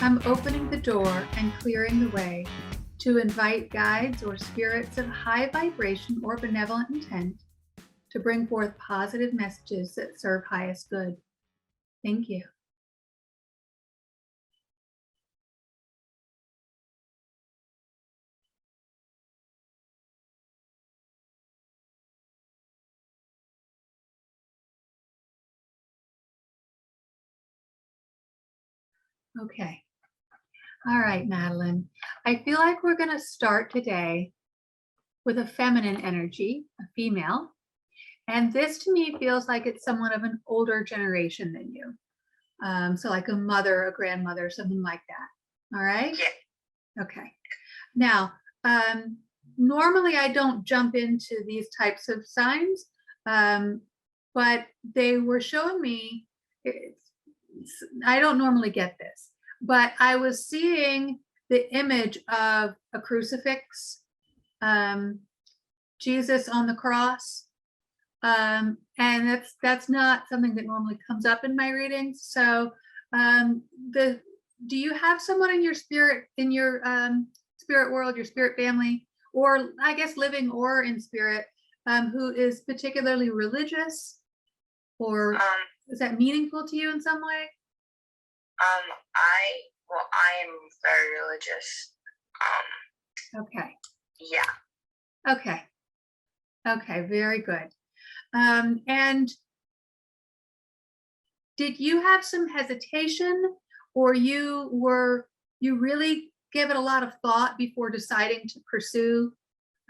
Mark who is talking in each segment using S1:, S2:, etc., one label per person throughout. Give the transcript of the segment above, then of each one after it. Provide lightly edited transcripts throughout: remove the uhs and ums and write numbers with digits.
S1: I'm opening the door and clearing the way to invite guides or spirits of high vibration or benevolent intent to bring forth positive messages that serve highest good. Thank you. Okay. All right, Madeleine. I feel like we're going to start today with a feminine energy, a female. And this to me feels like it's someone of an older generation than you. So like a mother, a grandmother, something like that. All right?
S2: Yeah.
S1: Okay. Now, normally I don't jump into these types of signs, but they were showing me, I don't normally get this, but I was seeing the image of a crucifix, Jesus on the cross, and that's not something that normally comes up in my readings. So do you have someone in your spirit spirit world, your spirit family, or I guess living or in spirit, who is particularly religious, or is that meaningful to you in some way?
S2: I am very religious.
S1: Okay.
S2: Yeah.
S1: Okay, very good. And did you have some hesitation, or you really give it a lot of thought before deciding to pursue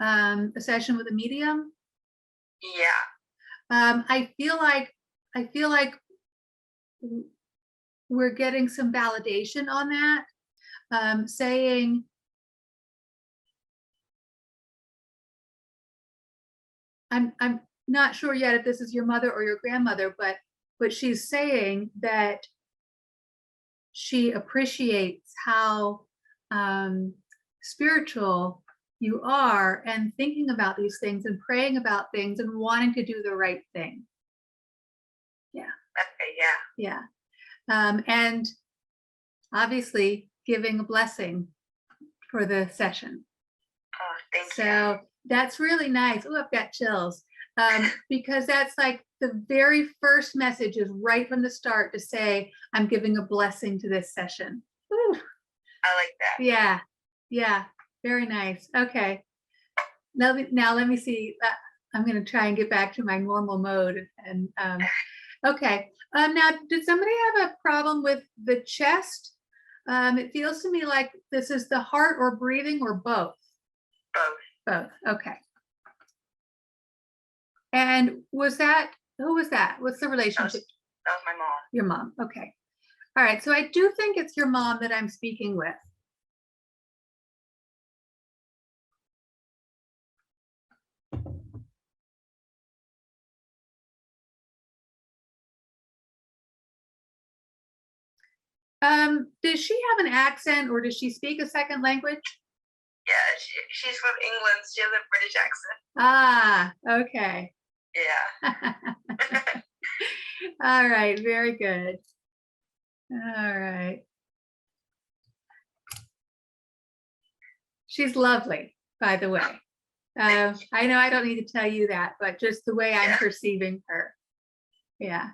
S1: a session with a medium?
S2: Yeah.
S1: I feel like we're getting some validation on that, saying I'm not sure yet if this is your mother or your grandmother, but she's saying that she appreciates how spiritual you are, and thinking about these things and praying about things and wanting to do the right thing. Yeah.
S2: Okay,
S1: yeah. And obviously giving a blessing for the session.
S2: Oh, thank you.
S1: So that's really nice. Oh, I've got chills. Because that's like the very first message is right from the start to say, I'm giving a blessing to this session. Ooh.
S2: I like that.
S1: Yeah, very nice. Okay. Now let me see. I'm going to try and get back to my normal mode. And okay. Now, did somebody have a problem with the chest? It feels to me like this is the heart or breathing, or both. Both. Okay. And who was that? What's the relationship?
S2: That was my mom.
S1: Your mom. Okay. All right. So I do think it's your mom that I'm speaking with. Does she have an accent, or does she speak a second language?
S2: Yeah, she's from England. She has a British accent.
S1: Ah, okay.
S2: Yeah.
S1: All right, very good. All right. She's lovely, by the way. I know I don't need to tell you that, but just the way I'm perceiving her. Yeah.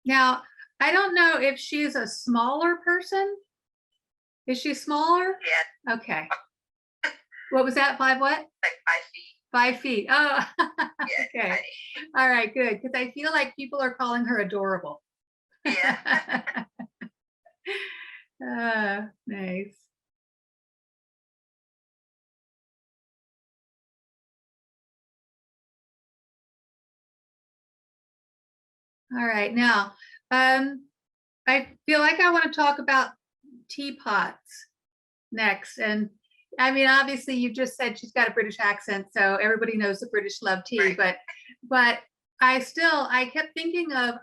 S1: Now, I don't know if she's a smaller person. Is she smaller?
S2: Yeah.
S1: Okay. What was that? 5 what?
S2: Like 5 feet.
S1: 5 feet. Oh,
S2: Yeah,
S1: okay.
S2: tiny.
S1: All right, good. Because I feel like people are calling her adorable.
S2: Yeah.
S1: Nice. All right, now, I feel like I want to talk about teapots next. And I mean, obviously you just said she's got a British accent, so everybody knows the British love tea,
S2: Right.
S1: but I kept thinking of,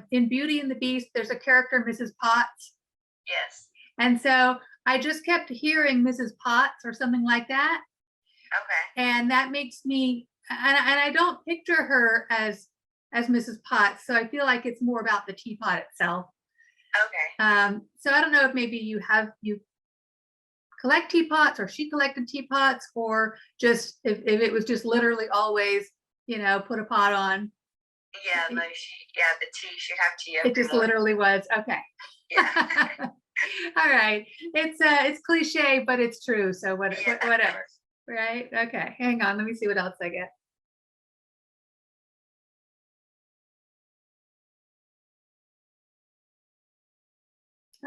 S1: in Beauty and the Beast, there's a character, Mrs. Potts.
S2: Yes.
S1: And so I just kept hearing Mrs. Potts or something like that.
S2: Okay.
S1: And that makes me, and I don't picture her as as Mrs. Potts. So I feel like it's more about the teapot itself.
S2: Okay.
S1: So I don't know if maybe you collect teapots, or she collected teapots, or just if it was just literally always, put a pot on.
S2: Yeah, no, the tea, she have tea
S1: It
S2: every
S1: just
S2: morning.
S1: literally was. Okay.
S2: Yeah.
S1: All right. It's cliche, but it's true. So
S2: Yeah.
S1: whatever. Right. Okay. Hang on. Let me see what else I get.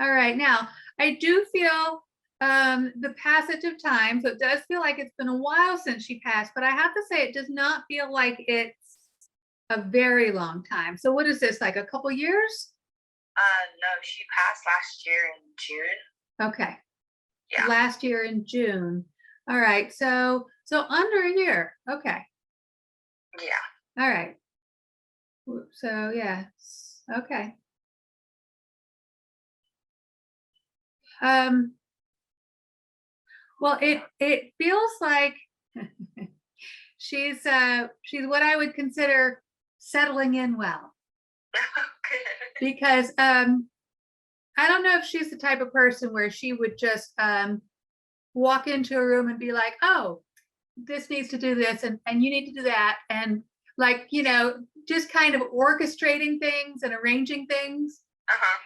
S1: All right. Now, I do feel the passage of time. So it does feel like it's been a while since she passed, but I have to say it does not feel like it's a very long time. So what is this, like a couple years?
S2: No, she passed last year in June.
S1: Okay.
S2: Yeah.
S1: Last year in June. All right. So under a year. Okay.
S2: Yeah.
S1: All right. So yeah. Okay. Well, it feels like she's what I would consider settling in well, because I don't know if she's the type of person where she would just walk into a room and be like, oh, this needs to do this, and you need to do that, and like, just kind of orchestrating things and arranging things.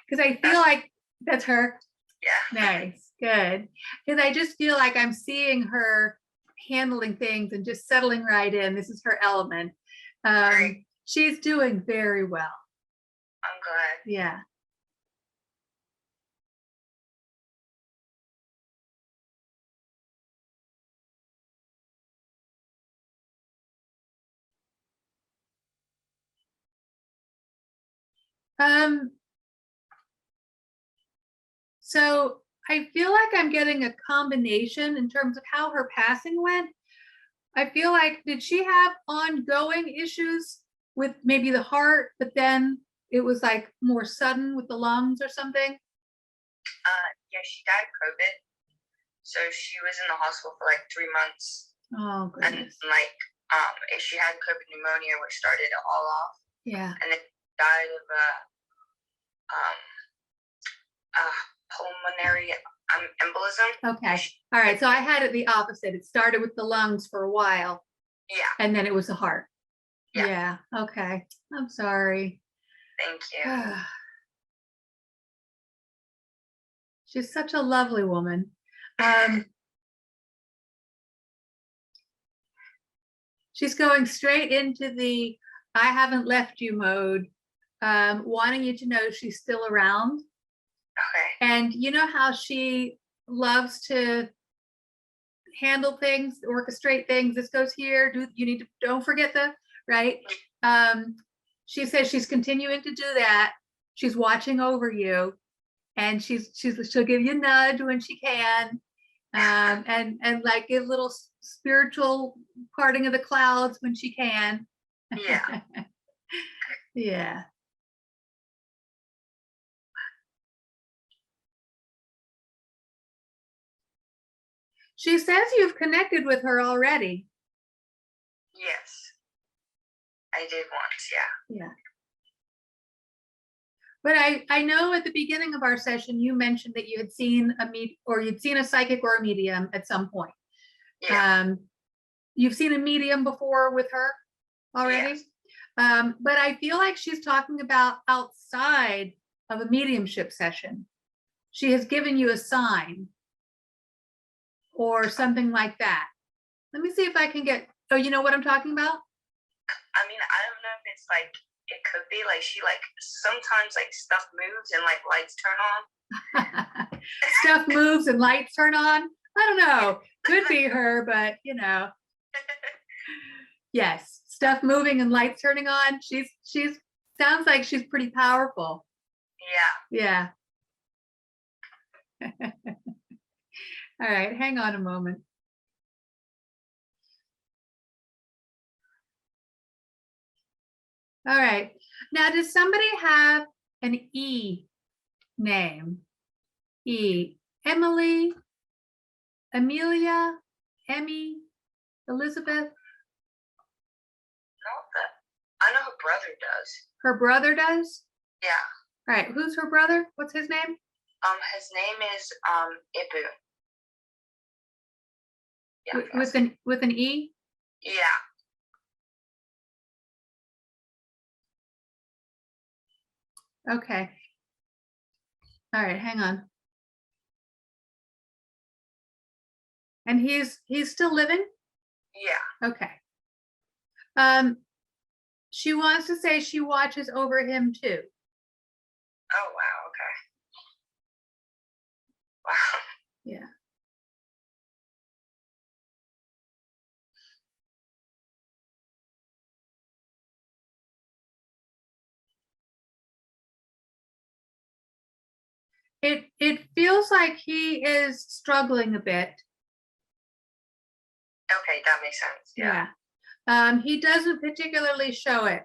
S1: Because I feel like that's her.
S2: Yeah.
S1: Nice, good. Because I just feel like I'm seeing her handling things and just settling right in. This is her element.
S2: Great.
S1: She's doing very well.
S2: I'm glad.
S1: Yeah. So I feel like I'm getting a combination in terms of how her passing went. I feel like, did she have ongoing issues with maybe the heart, but then it was like more sudden with the lungs or something?
S2: Yeah, she died of COVID. So she was in the hospital for like 3 months.
S1: Oh,
S2: And
S1: goodness.
S2: like, she had COVID pneumonia, which started it all off.
S1: Yeah.
S2: And then died of pulmonary embolism.
S1: Okay. All right. So I had it the opposite. It started with the lungs for a while.
S2: Yeah.
S1: And then it was the heart.
S2: Yeah.
S1: Yeah. Okay. I'm sorry.
S2: Thank you.
S1: She's such a lovely woman. She's going straight into the I haven't left you mode, wanting you to know she's still around.
S2: Okay.
S1: And you know how she loves to handle things, orchestrate things. This goes here. Don't forget right. She says she's continuing to do that. She's watching over you, and she'll give you a nudge when she can, and like give little spiritual parting of the clouds when she can.
S2: Yeah.
S1: Yeah. She says you've connected with her already.
S2: Yes. I did once, yeah.
S1: Yeah. But I know at the beginning of our session, you mentioned that you had seen you'd seen a psychic or a medium at some point.
S2: Yeah.
S1: You've seen a medium before with her already? Yes. But I feel like she's talking about outside of a mediumship session. She has given you a sign or something like that. Let me see if I can oh, you know what I'm talking about?
S2: I mean, I don't know if it's like, it could be like she like sometimes like stuff moves and like lights turn on.
S1: Stuff moves and lights turn on. I don't know. Could be her, but yes, stuff moving and lights turning on. She's sounds like she's pretty powerful.
S2: Yeah.
S1: Yeah. All right, hang on a moment. All right. Now, does somebody have an E name? E. Emily, Amelia, Emmy, Elizabeth?
S2: No, I know her brother does.
S1: Her brother does?
S2: Yeah.
S1: All right. Who's her brother? What's his name?
S2: His name is Ibu. Yeah.
S1: With an E?
S2: Yeah.
S1: Okay. All right, hang on. And he's still living?
S2: Yeah.
S1: Okay. She wants to say she watches over him too.
S2: Oh wow, okay. Wow.
S1: Yeah. It feels like he is struggling a bit.
S2: Okay, that makes sense. Yeah.
S1: He doesn't particularly show it.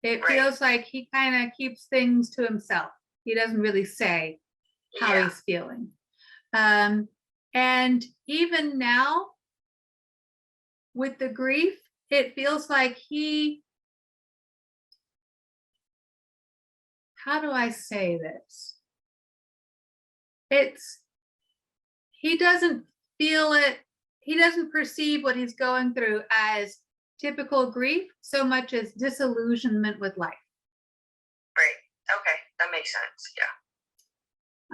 S1: It
S2: Right.
S1: feels like he kind of keeps things to himself. He doesn't really say how
S2: Yeah.
S1: he's feeling. And even now, with the grief, it feels like how do I say this? He doesn't feel it, he doesn't perceive what he's going through as typical grief so much as disillusionment with life.
S2: Right. Okay, that makes sense.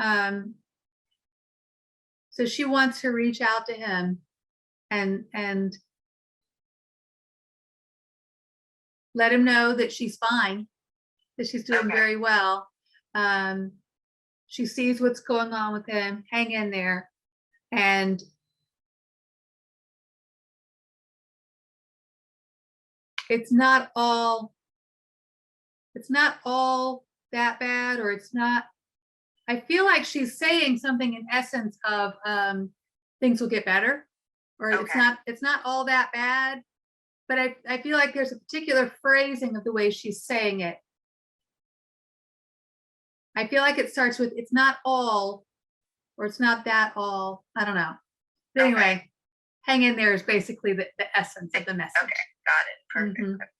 S2: Yeah.
S1: So she wants to reach out to him and let him know that she's fine, that she's doing very well. She sees what's going on with him. Hang in there. And it's not all that bad, or it's not. I feel like she's saying something in essence of things will get better, or it's not all that bad. But I feel like there's a particular phrasing of the way she's saying it. I feel like it starts with it's not all, or it's not that all. I don't know. But anyway, hang in there is basically the essence of the message.
S2: Okay, got it. Perfect.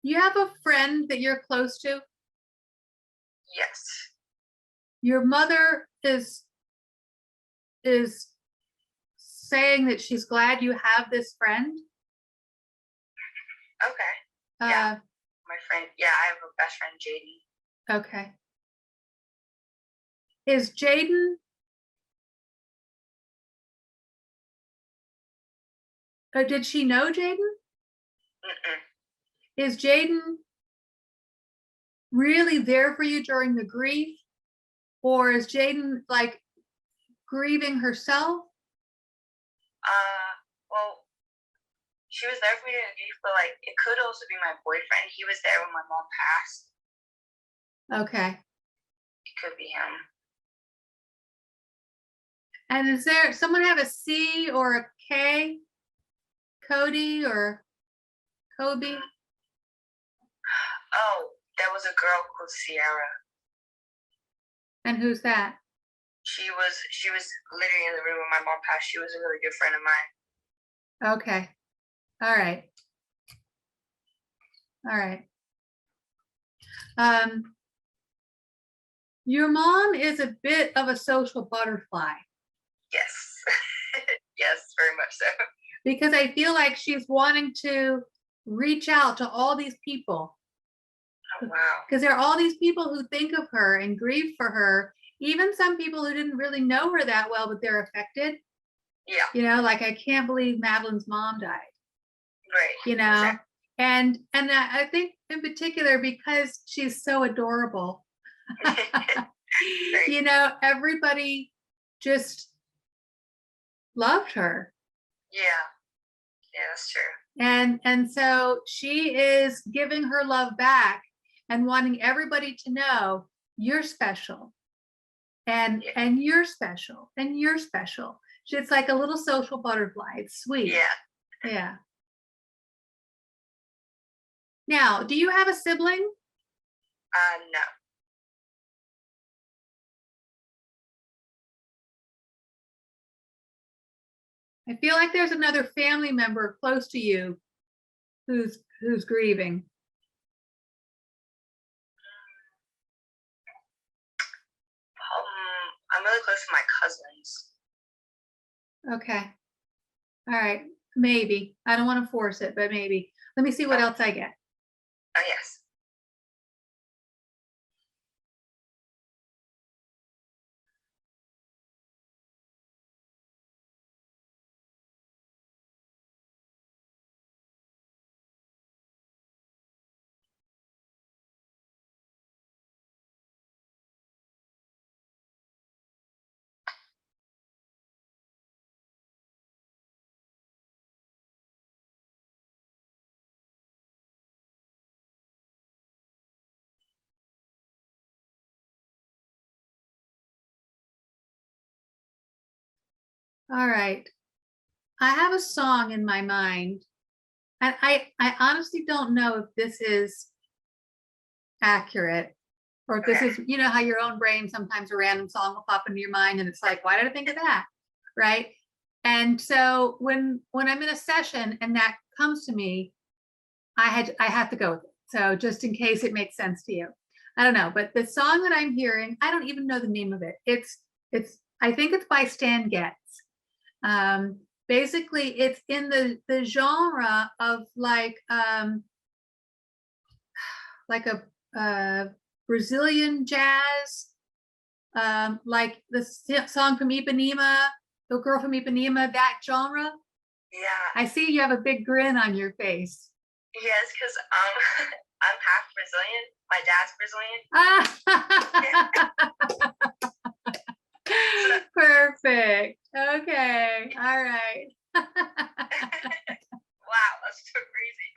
S1: You have a friend that you're close to?
S2: Yes.
S1: Your mother is saying that she's glad you have this friend.
S2: Okay. Yeah. My friend. Yeah, I have a best friend, Jaden.
S1: Okay. Is Jaden? Or did she know Jaden? Is Jaden really there for you during the grief? Or is Jaden like grieving herself?
S2: Well, she was there for me in the grief, but like it could also be my boyfriend. He was there when my mom passed.
S1: Okay.
S2: It could be him.
S1: And is there someone have a C or a K? Cody or Kobe?
S2: Oh, there was a girl called Sierra.
S1: And who's that?
S2: She was literally in the room when my mom passed. She was a really good friend of mine.
S1: Okay. All right. All right. Your mom is a bit of a social butterfly.
S2: Yes. Yes, very much so.
S1: Because I feel like she's wanting to reach out to all these people.
S2: Oh, wow.
S1: Because there are all these people who think of her and grieve for her, even some people who didn't really know her that well, but they're affected.
S2: Yeah.
S1: You know, like I can't believe Madeleine's mom died.
S2: Right.
S1: You know, exactly. And I think in particular because she's so adorable. Right. You know, everybody just loved her.
S2: Yeah. Yeah, that's true.
S1: And so she is giving her love back and wanting everybody to know you're special. And you're special. And you're special. It's like a little social butterfly. It's sweet.
S2: Yeah.
S1: Yeah. Now, do you have a sibling?
S2: No.
S1: I feel like there's another family member close to you who's grieving.
S2: I'm really close to my cousins.
S1: Okay. All right. Maybe. I don't want to force it, but maybe. Let me see what else I get.
S2: Oh, yes.
S1: All right. I have a song in my mind. And I honestly don't know if this is accurate or if this
S2: Okay.
S1: is, you know, how your own brain, sometimes a random song will pop into your mind and it's like, why did I think of that? Right. And so when I'm in a session and that comes to me, I have to go with it. So just in case it makes sense to you. I don't know, but the song that I'm hearing, I don't even know the name of it. It's I think it's by Stan Getz. Basically it's in the genre of like a Brazilian jazz, like the song from Ipanema, the girl from Ipanema, that genre.
S2: Yeah.
S1: I see you have a big grin on your face.
S2: Yes, because I'm half Brazilian. My dad's Brazilian.
S1: Perfect. Okay. All right.
S2: Wow, that's so crazy.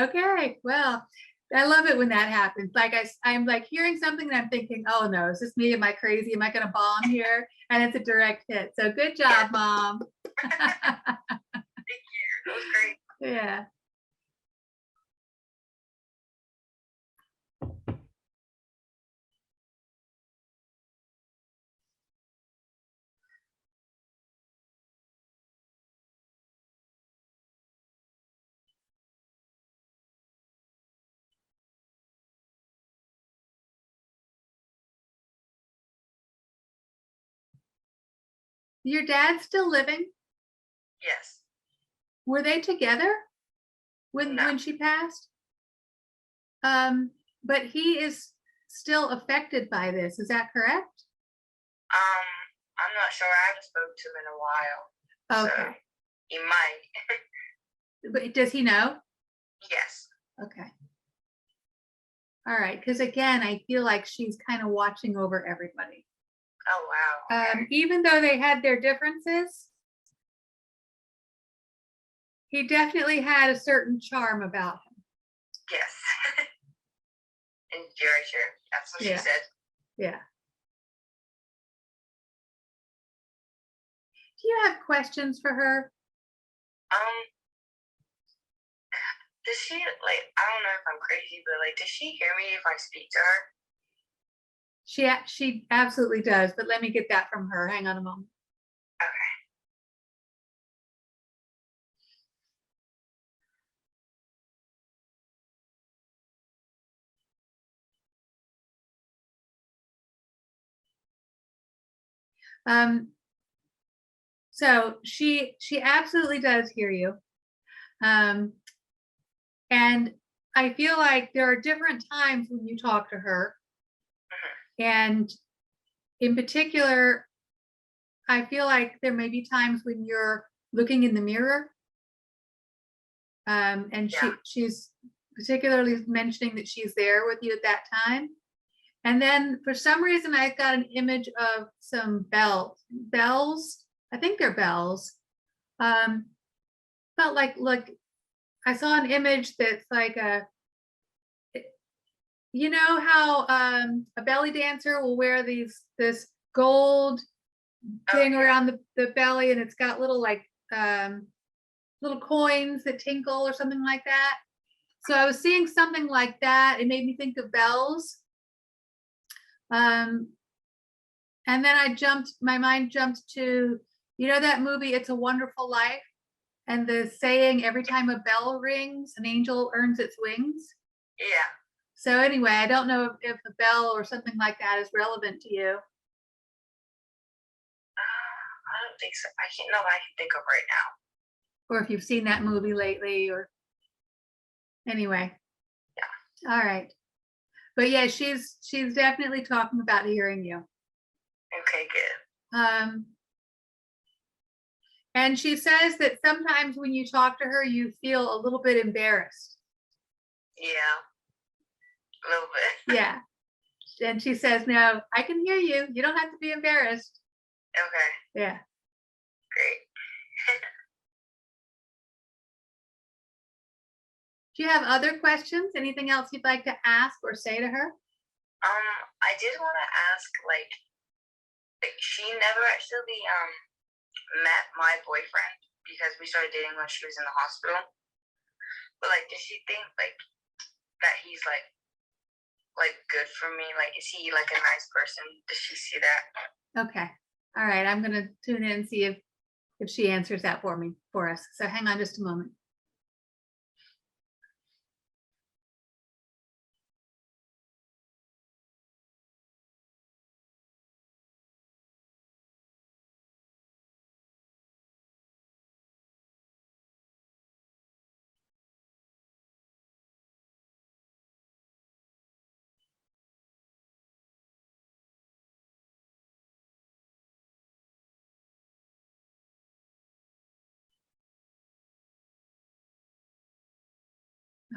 S1: Okay. Well, I love it when that happens. Like I'm like hearing something and I'm thinking, oh no, is this me? Am I crazy? Am I going to bomb here? And it's a direct hit. So good job, Mom.
S2: Thank you. That was great.
S1: Yeah. Your dad's still living?
S2: Yes.
S1: Were they together
S2: No.
S1: when she passed? But he is still affected by this. Is that correct?
S2: I'm not sure. I haven't spoken to him in a while.
S1: Okay.
S2: So he might.
S1: But does he know?
S2: Yes.
S1: Okay. All right. Because again, I feel like she's kind of watching over everybody.
S2: Oh, wow. Okay.
S1: Even though they had their differences, he definitely had a certain charm about him.
S2: Yes. And very sure. That's what she said.
S1: Yeah. Do you have questions for her?
S2: Does she, like, I don't know if I'm crazy, but like, does she hear me if I speak to her?
S1: She absolutely does, but let me get that from her. Hang on a moment. Okay. So she absolutely does hear you. And I feel like there are different times when you talk to her. And in particular, I feel like there may be times when you're looking in the mirror. And she's particularly mentioning that she's there with you at that time. And then for some reason, I got an image of some bells. I think they're bells. Felt like, look, I saw an image that's like you know how a belly dancer will wear this gold thing around the belly, and it's got little like little coins that tinkle or something like that. So I was seeing something like that. It made me think of bells. And then my mind jumped to, that movie, It's a Wonderful Life, and the saying, every time a bell rings, an angel earns its wings.
S2: Yeah.
S1: So anyway, I don't know if a bell or something like that is relevant to you.
S2: I don't think so. I can't know what I can think of right now.
S1: Or if you've seen that movie lately, or anyway.
S2: Yeah.
S1: All right. But yeah, she's definitely talking about hearing you.
S2: Okay, good.
S1: And she says that sometimes when you talk to her, you feel a little bit embarrassed.
S2: Yeah. A little bit.
S1: Yeah. And she says, no, I can hear you. You don't have to be embarrassed.
S2: Okay.
S1: Yeah.
S2: Great.
S1: Do you have other questions? Anything else you'd like to ask or say to her?
S2: I did want to ask, like she never actually met my boyfriend because we started dating when she was in the hospital. But like, does she think like that he's like good for me? Like, is he like a nice person? Does she see that?
S1: Okay. All right. I'm gonna tune in and see if she answers that for us. So hang on just a moment.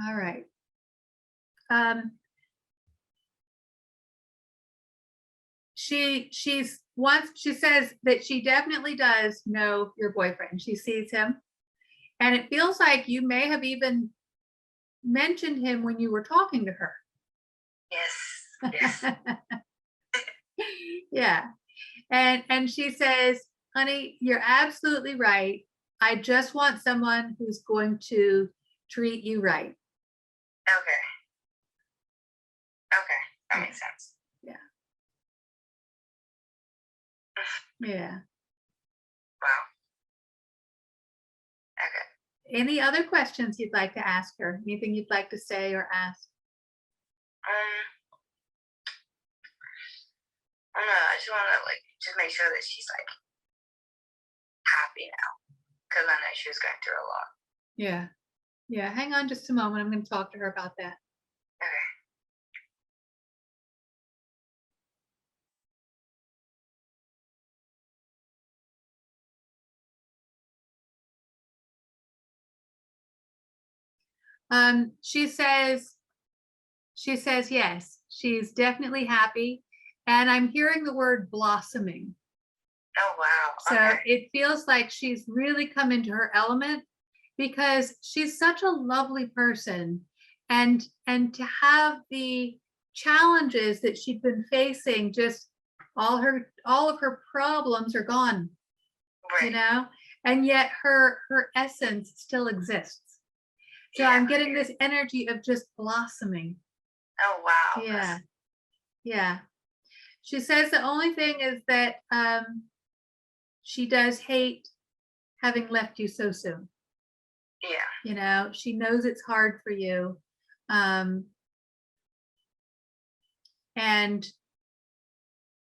S1: All right. She says that she definitely does know your boyfriend. She sees him, and it feels like you may have even mentioned him when you were talking to her.
S2: Yes. Yes.
S1: Yeah. And she says, honey, you're absolutely right. I just want someone who's going to treat you right.
S2: Okay. Okay. That makes sense.
S1: Yeah. Yeah.
S2: Wow. Okay.
S1: Any other questions you'd like to ask her? Anything you'd like to say or ask?
S2: I don't know. I just want to just make sure that she's like happy now, because I know she was going through a lot.
S1: Yeah. Yeah. Hang on just a moment. I'm going to talk to her about that. She says yes, she's definitely happy. And I'm hearing the word blossoming.
S2: Oh, wow.
S1: So
S2: okay.
S1: It feels like she's really come into her element because she's such a lovely person. And to have the challenges that she'd been facing, just all of her problems are gone,
S2: right.
S1: And yet her essence still exists. So I'm getting this energy of just blossoming.
S2: Oh, wow.
S1: Yeah. Yeah. She says the only thing is that she does hate having left you so soon.
S2: Yeah.
S1: She knows it's hard for you. And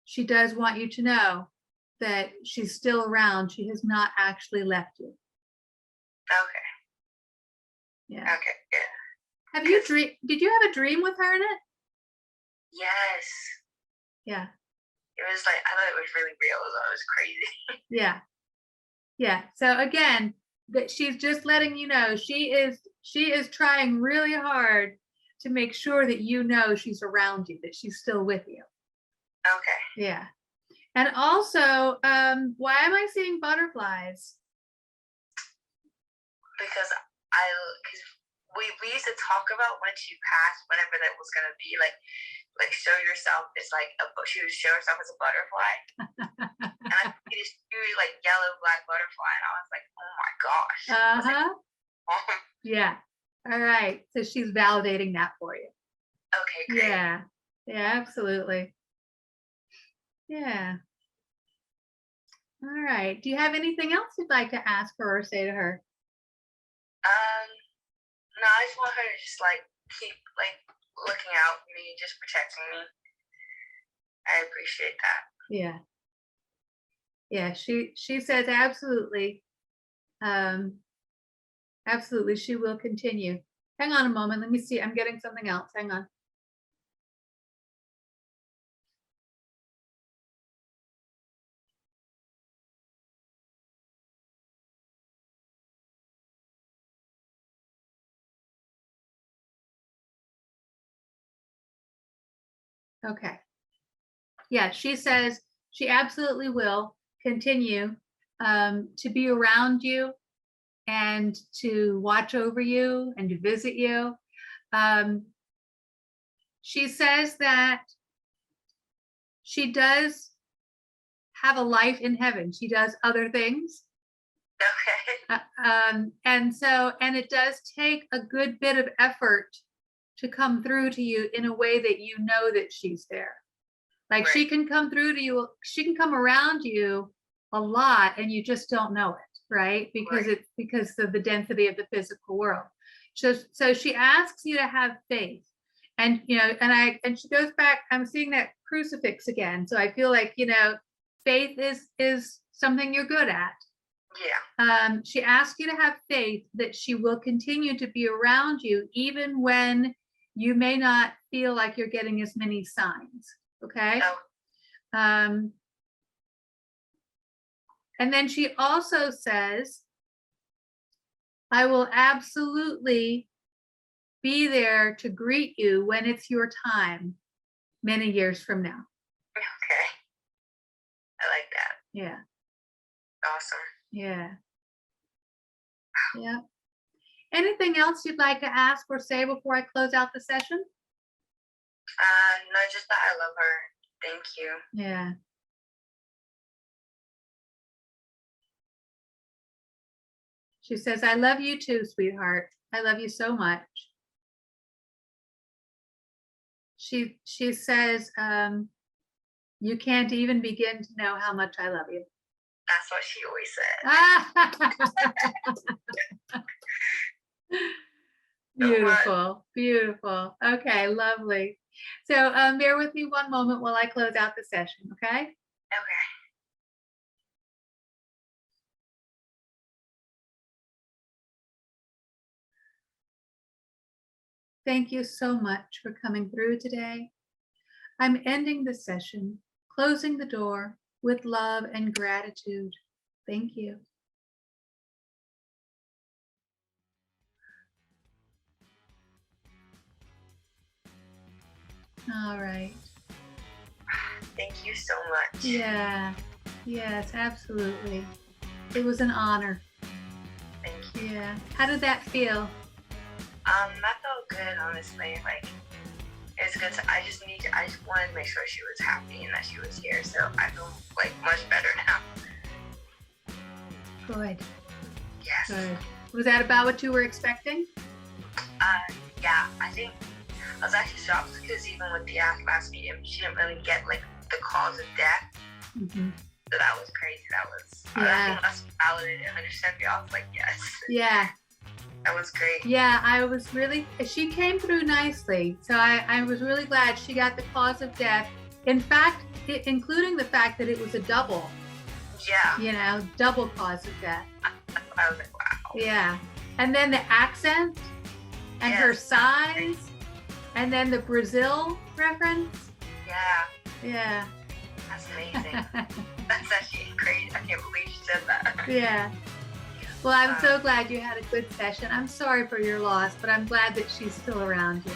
S1: she does want you to know that she's still around. She has not actually left you.
S2: Okay.
S1: Yeah.
S2: Okay, good.
S1: Did you have a dream with her in it?
S2: Yes.
S1: Yeah.
S2: It was like, I thought it was really real. It was crazy.
S1: Yeah. Yeah. So again, that she's just letting you know she is trying really hard to make sure that she's around you, that she's still with you.
S2: Okay.
S1: Yeah. And also, why am I seeing butterflies?
S2: Because we used to talk about when she passed, whenever that was gonna be, like show yourself as like she would show herself as a butterfly, and I see this huge like yellow black butterfly, and I was like, oh my gosh.
S1: Uh-huh. Yeah. All right. So she's validating that for you.
S2: Okay, great.
S1: Yeah. Yeah, absolutely. Yeah. All right. Do you have anything else you'd like to ask her or say to her?
S2: No, I just want her to just like keep like looking out for me, just protecting me. I appreciate that.
S1: Yeah. Yeah, she says absolutely. Absolutely, she will continue. Hang on a moment. Let me see. I'm getting something else. Hang on. Okay. Yeah, she says she absolutely will continue to be around you and to watch over you and to visit you. She says that she does have a life in heaven. She does other things.
S2: Okay.
S1: And it does take a good bit of effort to come through to you in a way that you know that she's there. Like
S2: Right.
S1: she can come through to you, she can come around you a lot and you just don't know it, right? Because
S2: Right.
S1: it's because of the density of the physical world. So she asks you to have faith. And and she goes back, I'm seeing that crucifix again. So I feel like, faith is something you're good at.
S2: Yeah.
S1: She asks you to have faith that she will continue to be around you even when you may not feel like you're getting as many signs. Okay.
S2: Oh.
S1: And then she also says, I will absolutely be there to greet you when it's your time many years from now.
S2: Okay. I like that.
S1: Yeah.
S2: Awesome.
S1: Yeah. Yeah. Anything else you'd like to ask or say before I close out the session?
S2: No, just that I love her. Thank you.
S1: Yeah. She says, I love you too, sweetheart. I love you so much. She says, you can't even begin to know how much I love you.
S2: That's what she always said.
S1: Beautiful, beautiful. Okay, lovely. So bear with me one moment while I close out the session, okay?
S2: Okay.
S1: Thank you so much for coming through today. I'm ending the session, closing the door with love and gratitude. Thank you. All right.
S2: Thank you so much.
S1: Yeah. Yes, absolutely. It was an honor.
S2: Thank you.
S1: Yeah. How did that feel?
S2: That felt good, honestly. Like, it's good. I just wanted to make sure she was happy and that she was here. So I feel like much better now.
S1: Good.
S2: Yes.
S1: Good. Was that about what you were expecting?
S2: Yeah. I think I was actually shocked because even with the last medium, she didn't really get like the cause of death.
S1: Mm-hmm.
S2: So that was crazy. That was I think that's validated and understood me. I was like, yes.
S1: Yeah.
S2: That was great.
S1: Yeah, she came through nicely. So I was really glad she got the cause of death. In fact, including the fact that it was a double.
S2: Yeah.
S1: Double cause of death.
S2: I was like, wow.
S1: Yeah. And then the accent and her size and then the Brazil reference.
S2: Yeah.
S1: Yeah.
S2: That's amazing. That's actually crazy. I can't believe she said that.
S1: Yeah. Well, I'm so glad you had a good session. I'm sorry for your loss, but I'm glad that she's still around you.